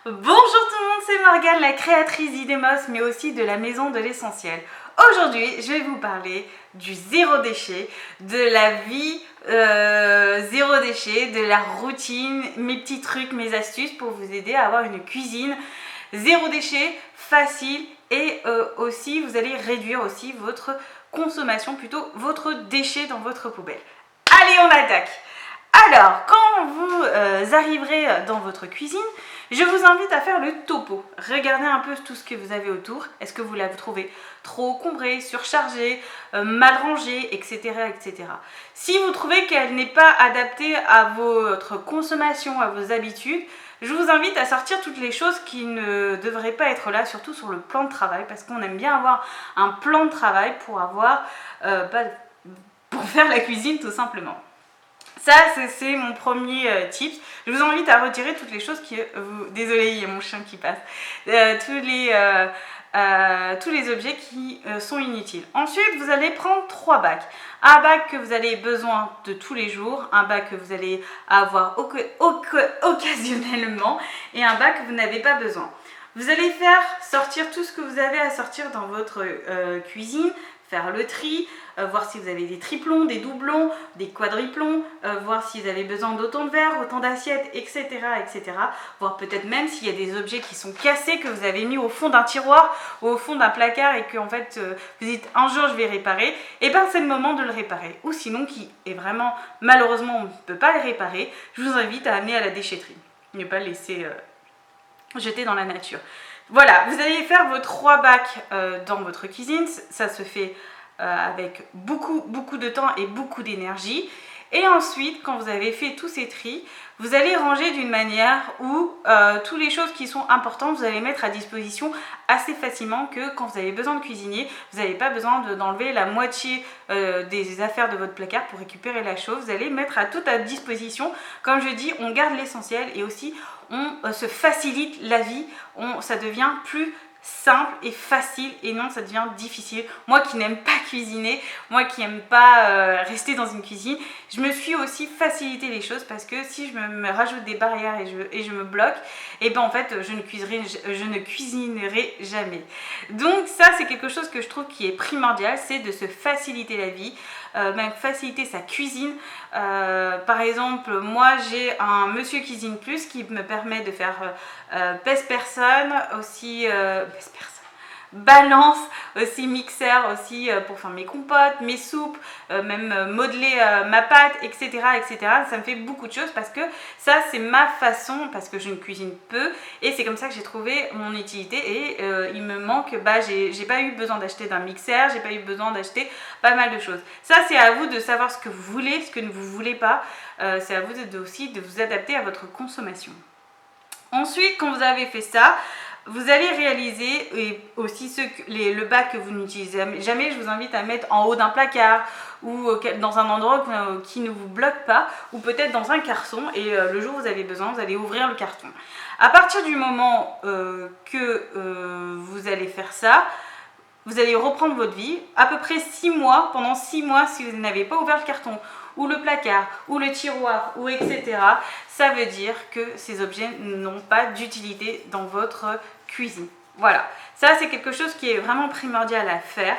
Bonjour tout le monde, c'est Morgane, la créatrice d'Idemos, mais aussi de la maison de l'essentiel. Aujourd'hui, je vais vous parler du zéro déchet, de la vie zéro déchet, de la routine, mes petits trucs, mes astuces pour vous aider à avoir une cuisine zéro déchet, facile et aussi vous allez réduire aussi votre consommation, plutôt votre déchet dans votre poubelle. Allez, on attaque! Alors, quand vous arriverez dans votre cuisine, je vous invite à faire le topo. Regardez un peu tout ce que vous avez autour. Est-ce que vous la trouvez trop encombrée, surchargée, mal rangée, etc., etc. Si vous trouvez qu'elle n'est pas adaptée à votre consommation, à vos habitudes, je vous invite à sortir toutes les choses qui ne devraient pas être là, surtout sur le plan de travail, parce qu'on aime bien avoir un plan de travail pour faire la cuisine tout simplement. Ça, c'est mon premier tip. Je vous invite à retirer toutes les choses qui... désolée, il y a mon chien qui passe. Tous les objets qui sont inutiles. Ensuite, vous allez prendre 3 bacs. Un bac que vous avez besoin de tous les jours, un bac que vous allez avoir occasionnellement et un bac que vous n'avez pas besoin. Vous allez faire sortir tout ce que vous avez à sortir dans votre cuisine, faire le tri, voir si vous avez des triplons, des doublons, des quadriplons, voir si vous avez besoin d'autant de verres, autant d'assiettes, etc., etc. Voir peut-être même s'il y a des objets qui sont cassés, que vous avez mis au fond d'un tiroir ou au fond d'un placard et que en fait vous dites un jour je vais réparer, et bien c'est le moment de le réparer. Ou sinon qui est vraiment, malheureusement on ne peut pas le réparer, je vous invite à amener à la déchetterie. Ne pas le laisser jeter dans la nature. Voilà, vous allez faire vos 3 bacs dans votre cuisine, ça se fait avec beaucoup de temps et beaucoup d'énergie. Et ensuite, quand vous avez fait tous ces tris, vous allez ranger d'une manière où toutes les choses qui sont importantes, vous allez mettre à disposition assez facilement, que quand vous avez besoin de cuisiner, vous n'avez pas besoin d'enlever la moitié des affaires de votre placard pour récupérer la chose. Vous allez mettre tout à disposition. Comme je dis, on garde l'essentiel et aussi on se facilite la vie, ça devient plus simple et facile et non ça devient difficile. Moi qui n'aime pas cuisiner, moi qui n'aime pas rester dans une cuisine, je me suis aussi facilité les choses, parce que si je me rajoute des barrières et je me bloque, et ben en fait je ne cuisinerai jamais. Donc ça c'est quelque chose que je trouve qui est primordial, c'est de se faciliter la vie, même faciliter sa cuisine. Par exemple, moi j'ai un Monsieur Cuisine Plus qui me permet de faire pèse personne, aussi balance, aussi mixeur, aussi pour faire mes compotes, mes soupes, même modeler ma pâte, etc., etc. Ça me fait beaucoup de choses, parce que ça c'est ma façon, parce que je ne cuisine peu et c'est comme ça que j'ai trouvé mon utilité. Et il me manque, j'ai pas eu besoin d'acheter d'un mixeur, j'ai pas eu besoin d'acheter pas mal de choses. Ça c'est à vous de savoir ce que vous voulez, ce que vous voulez pas, c'est à vous aussi de vous adapter à votre consommation. Ensuite, quand vous avez fait ça, vous allez réaliser, et aussi le bac que vous n'utilisez jamais, je vous invite à mettre en haut d'un placard ou dans un endroit qui ne vous bloque pas, ou peut-être dans un carton, et le jour où vous avez besoin, vous allez ouvrir le carton. À partir du moment que vous allez faire ça, vous allez reprendre votre vie, à peu près 6 mois, pendant 6 mois, si vous n'avez pas ouvert le carton, ou le placard, ou le tiroir, ou etc., ça veut dire que ces objets n'ont pas d'utilité dans votre cuisine. Voilà, ça c'est quelque chose qui est vraiment primordial à faire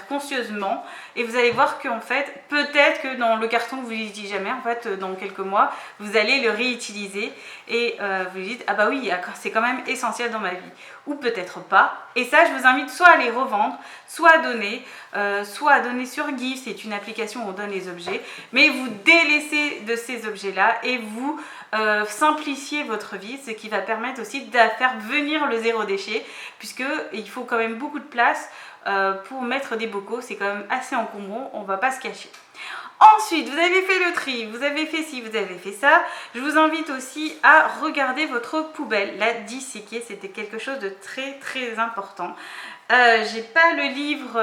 conscieusement, et vous allez voir qu'en fait, peut-être que dans le carton que vous n'utilisez jamais, en fait, dans quelques mois, vous allez le réutiliser et vous dites, ah bah oui, c'est quand même essentiel dans ma vie, ou peut-être pas. Et ça, je vous invite soit à les revendre, soit à donner sur Give, c'est une application où on donne les objets, mais vous délaissez de ces objets-là et vous simplifiez votre vie, ce qui va permettre aussi de faire venir le zéro déchet, puisqu'il faut quand même beaucoup de place pour mettre des bocaux, c'est quand même assez encombrant, on va pas se cacher. Ensuite, vous avez fait le tri, vous avez fait ci, vous avez fait ça. Je vous invite aussi à regarder votre poubelle, la disséquer, c'était quelque chose de très très important. J'ai pas le livre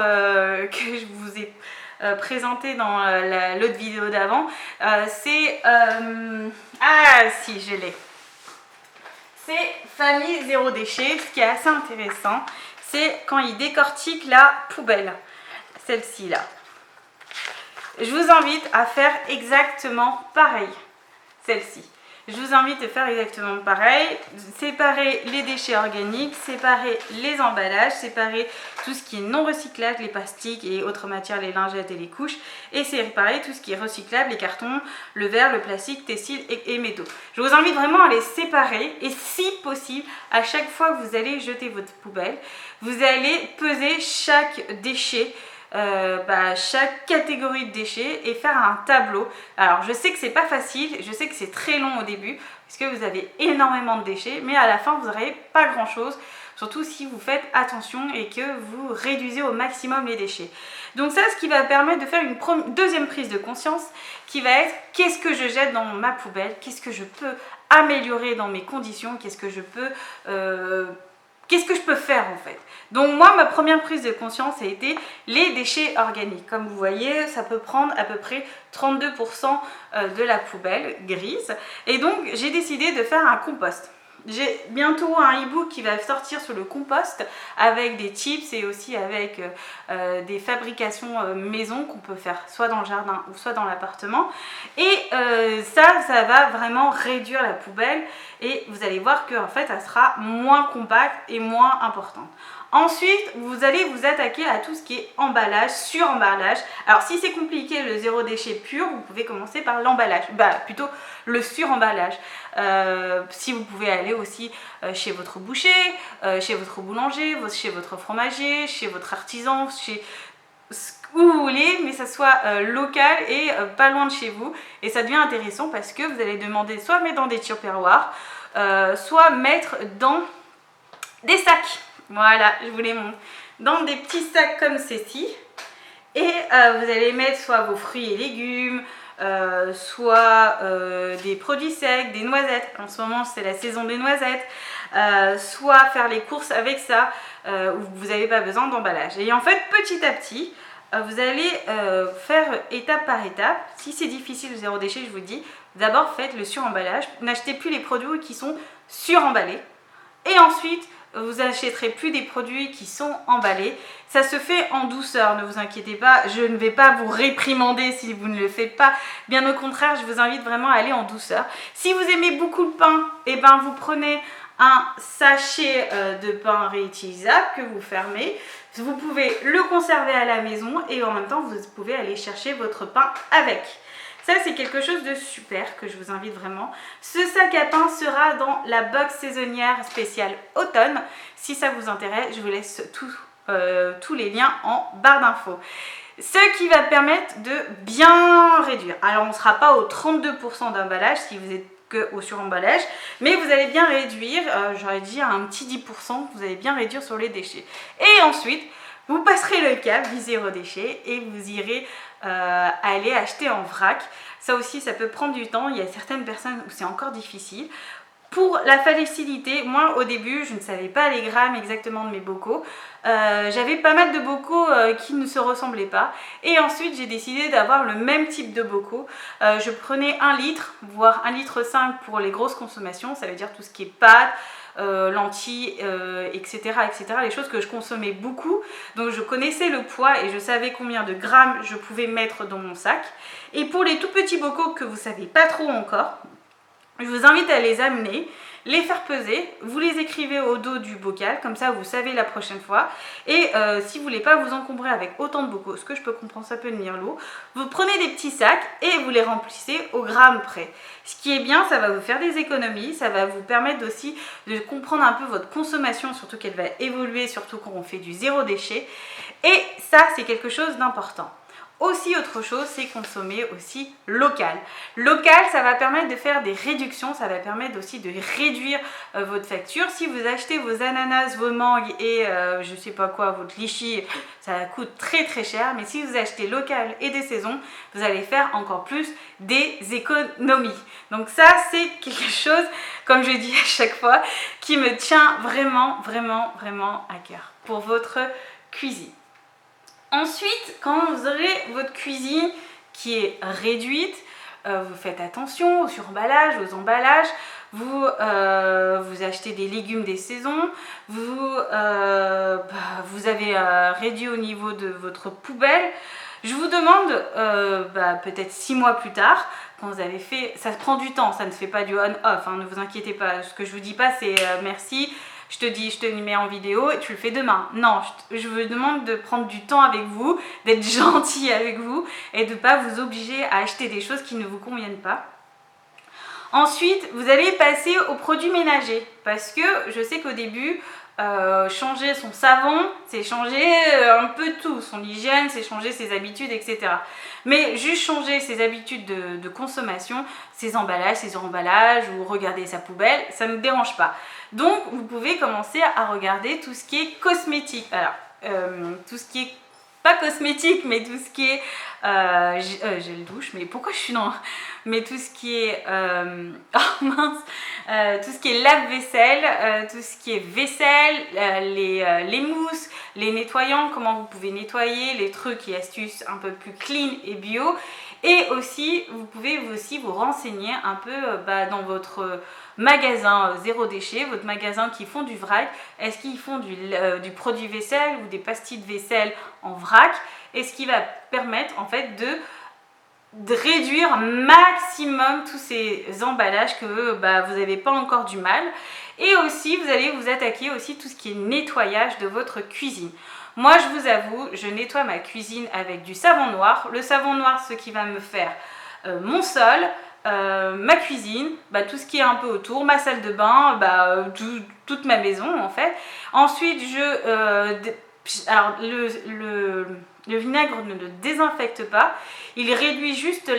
que je vous ai présenté dans l'autre vidéo d'avant. Ah si, je l'ai. C'est Famille Zéro Déchet. Ce qui est assez intéressant, c'est quand il décortique la poubelle, celle-ci là. Je vous invite à faire exactement pareil, celle-ci. je vous invite à faire exactement pareil. Séparer les déchets organiques, séparer les emballages, séparer tout ce qui est non recyclable, les plastiques et autres matières, les lingettes et les couches, et séparer tout ce qui est recyclable, les cartons, le verre, le plastique, textile et métaux. Je vous invite vraiment à les séparer et si possible, à chaque fois que vous allez jeter votre poubelle, vous allez peser chaque déchet, chaque catégorie de déchets et faire un tableau. Alors je sais que c'est pas facile, je sais que c'est très long au début parce que vous avez énormément de déchets, mais à la fin vous n'aurez pas grand chose, surtout si vous faites attention et que vous réduisez au maximum les déchets. Donc ça, ce qui va permettre de faire une deuxième prise de conscience qui va être qu'est-ce que je jette dans ma poubelle, qu'est-ce que je peux améliorer dans mes conditions, qu'est-ce que je peux faire en fait. Donc moi, ma première prise de conscience a été les déchets organiques. Comme vous voyez, ça peut prendre à peu près 32% de la poubelle grise. Et donc, j'ai décidé de faire un compost. J'ai bientôt un e-book qui va sortir sur le compost avec des tips et aussi avec des fabrications maison qu'on peut faire soit dans le jardin ou soit dans l'appartement. Et ça va vraiment réduire la poubelle et vous allez voir qu'en fait, elle sera moins compacte et moins importante. Ensuite, vous allez vous attaquer à tout ce qui est emballage, sur-emballage. Alors, si c'est compliqué, le zéro déchet pur, vous pouvez commencer par l'emballage, plutôt le sur-emballage. Si vous pouvez aller aussi chez votre boucher, chez votre boulanger, chez votre fromager, chez votre artisan, chez où vous voulez, mais ça soit local et pas loin de chez vous. Et ça devient intéressant parce que vous allez demander soit mettre dans des tupperwares, soit mettre dans des sacs. Voilà, je vous les montre. Dans des petits sacs comme ceci. Et vous allez mettre soit vos fruits et légumes, soit des produits secs, des noisettes. En ce moment, c'est la saison des noisettes. Soit faire les courses avec ça, où vous n'avez pas besoin d'emballage. Et en fait, petit à petit, vous allez faire étape par étape. Si c'est difficile, le zéro déchet, je vous dis, d'abord faites le sur-emballage. N'achetez plus les produits qui sont sur-emballés. Et ensuite, vous n'achèterez plus des produits qui sont emballés. Ça se fait en douceur, ne vous inquiétez pas. Je ne vais pas vous réprimander si vous ne le faites pas. Bien au contraire, je vous invite vraiment à aller en douceur. Si vous aimez beaucoup le pain, vous prenez un sachet de pain réutilisable que vous fermez. Vous pouvez le conserver à la maison et en même temps, vous pouvez aller chercher votre pain avec. Ça, c'est quelque chose de super que je vous invite vraiment. Ce sac à pain sera dans la box saisonnière spéciale automne. Si ça vous intéresse, je vous laisse tous les liens en barre d'infos. Ce qui va permettre de bien réduire. Alors, on ne sera pas au 32% d'emballage si vous êtes que au suremballage, mais vous allez bien réduire, j'aurais dit un petit 10%, vous allez bien réduire sur les déchets. Et ensuite, vous passerez le cap du zéro déchet et vous irez aller acheter en vrac. Ça aussi, ça peut prendre du temps. Il y a certaines personnes où c'est encore difficile. Pour la facilité, moi au début, je ne savais pas les grammes exactement de mes bocaux. J'avais pas mal de bocaux qui ne se ressemblaient pas. Et ensuite, j'ai décidé d'avoir le même type de bocaux. Je prenais 1 litre, voire 1,5 litre pour les grosses consommations. Ça veut dire tout ce qui est pâtes, lentilles, etc., etc. Les choses que je consommais beaucoup. Donc je connaissais le poids et je savais combien de grammes je pouvais mettre dans mon sac. Et pour les tout petits bocaux que vous ne savez pas trop encore, je vous invite à les amener, les faire peser, vous les écrivez au dos du bocal, comme ça vous savez la prochaine fois. Et si vous ne voulez pas vous encombrer avec autant de bocaux, ce que je peux comprendre, ça peut devenir lourd, vous prenez des petits sacs et vous les remplissez au gramme près. Ce qui est bien, ça va vous faire des économies, ça va vous permettre aussi de comprendre un peu votre consommation, surtout qu'elle va évoluer, surtout quand on fait du zéro déchet. Et ça, c'est quelque chose d'important. Aussi, autre chose, c'est consommer aussi local. Local, ça va permettre de faire des réductions, ça va permettre aussi de réduire votre facture. Si vous achetez vos ananas, vos mangues et je sais pas quoi, votre litchi, ça coûte très très cher. Mais si vous achetez local et des saisons, vous allez faire encore plus des économies. Donc ça, c'est quelque chose, comme je dis à chaque fois, qui me tient vraiment, vraiment, vraiment à cœur pour votre cuisine. Ensuite, quand vous aurez votre cuisine qui est réduite, vous faites attention au suremballage, aux emballages, vous achetez des légumes des saisons, vous avez réduit au niveau de votre poubelle. Je vous demande, peut-être 6 mois plus tard, quand vous avez fait, ça prend du temps, ça ne se fait pas du on-off, hein, ne vous inquiétez pas. Ce que je vous dis pas, c'est merci, je te mets en vidéo et tu le fais demain. Non, je vous demande de prendre du temps avec vous, d'être gentil avec vous et de ne pas vous obliger à acheter des choses qui ne vous conviennent pas. Ensuite, vous allez passer aux produits ménagers parce que je sais qu'au début, changer son savon, c'est changer un peu tout, son hygiène, c'est changer ses habitudes, etc. Mais juste changer ses habitudes de consommation, ses emballages ou regarder sa poubelle, ça ne me dérange pas. Donc, vous pouvez commencer à regarder tout ce qui est cosmétique. Alors, tout ce qui est pas cosmétique, mais tout ce qui est gel douche, mais pourquoi je suis dans... Mais tout ce qui est oh mince, tout ce qui est lave-vaisselle, tout ce qui est vaisselle, les mousses, les nettoyants, comment vous pouvez nettoyer, les trucs et astuces un peu plus clean et bio. Et aussi, vous pouvez aussi vous renseigner un peu dans votre magasin zéro déchet, votre magasin qui font du vrac. Est-ce qu'ils font du produit vaisselle ou des pastilles de vaisselle en vrac? Et ce qui va permettre en fait de réduire maximum tous ces emballages que vous n'avez pas encore du mal. Et aussi, vous allez vous attaquer aussi tout ce qui est nettoyage de votre cuisine. Moi, je vous avoue, je nettoie ma cuisine avec du savon noir. Le savon noir, ce qui va me faire mon sol, ma cuisine, tout ce qui est un peu autour, ma salle de bain, toute ma maison en fait. Ensuite, alors le vinaigre ne le désinfecte pas, il réduit juste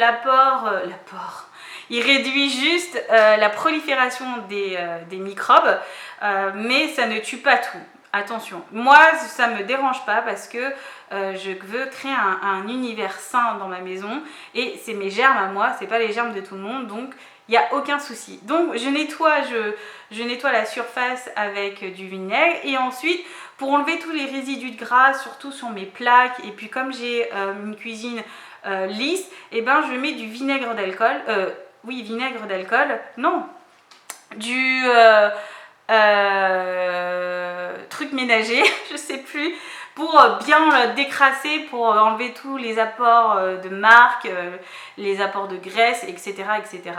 il réduit juste la prolifération des microbes, mais ça ne tue pas tout. Attention, moi ça me dérange pas parce que je veux créer un univers sain dans ma maison et c'est mes germes à moi, c'est pas les germes de tout le monde, donc il n'y a aucun souci. Donc je nettoie la surface avec du vinaigre et ensuite pour enlever tous les résidus de gras, surtout sur mes plaques, et puis comme j'ai une cuisine lisse, et je mets du vinaigre d'alcool, vinaigre d'alcool, non, du truc ménager, je sais plus, pour bien décrasser, pour enlever tous les apports de marque, les apports de graisse, etc. etc.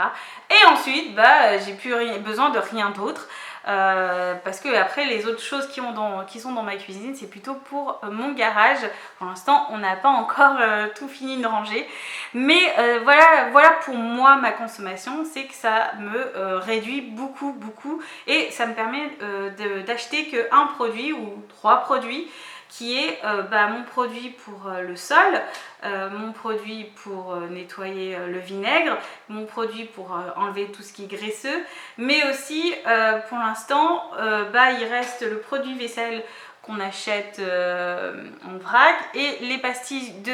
Et ensuite, j'ai plus besoin de rien d'autre. Parce que après les autres choses qui sont dans ma cuisine, c'est plutôt pour mon garage. Pour l'instant on n'a pas encore tout fini de ranger, mais voilà pour moi ma consommation, c'est que ça me réduit beaucoup et ça me permet d'acheter qu'un produit ou 3 produits, qui est mon produit pour le sol, mon produit pour nettoyer le vinaigre, mon produit pour enlever tout ce qui est graisseux, mais aussi pour l'instant il reste le produit vaisselle qu'on achète en vrac et les pastilles du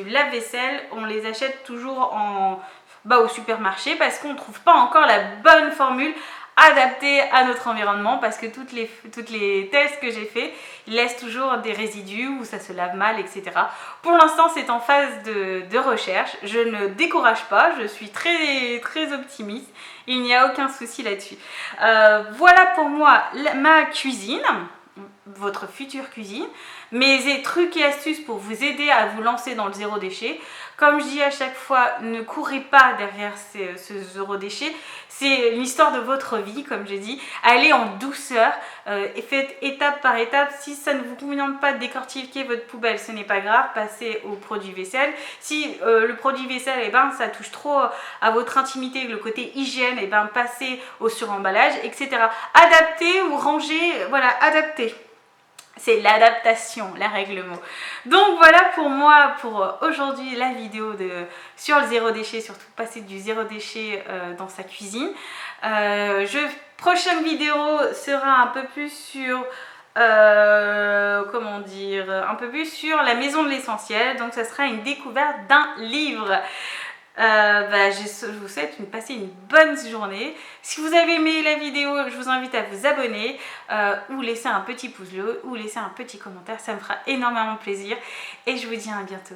lave-vaisselle, on les achète toujours au supermarché parce qu'on ne trouve pas encore la bonne formule adapté à notre environnement, parce que toutes les tests que j'ai fait laissent toujours des résidus où ça se lave mal, etc. Pour l'instant c'est en phase de recherche, je ne décourage pas, je suis très optimiste, il n'y a aucun souci là-dessus. Voilà pour moi ma cuisine, votre future cuisine, mes trucs et astuces pour vous aider à vous lancer dans le zéro déchet. Comme je dis à chaque fois, ne courez pas derrière ce zéro déchet, c'est l'histoire de votre vie, comme j'ai dit. Allez en douceur et faites étape par étape. Si ça ne vous convient pas de décortiquer votre poubelle, ce n'est pas grave, passez au produit vaisselle. Si le produit vaisselle, ça touche trop à votre intimité, le côté hygiène, passez au suremballage, etc. Adaptez ou rangez, voilà, adaptez. C'est l'adaptation, la règle mot. Donc voilà pour moi, pour aujourd'hui, la vidéo sur le zéro déchet, surtout passer du zéro déchet dans sa cuisine. Prochaine vidéo sera un peu plus sur, un peu plus sur la maison de l'essentiel. Donc ça sera une découverte d'un livre. Je vous souhaite passer une bonne journée. Si vous avez aimé la vidéo, je vous invite à vous abonner ou laisser un petit pouce bleu ou laisser un petit commentaire, ça me fera énormément plaisir et je vous dis à bientôt.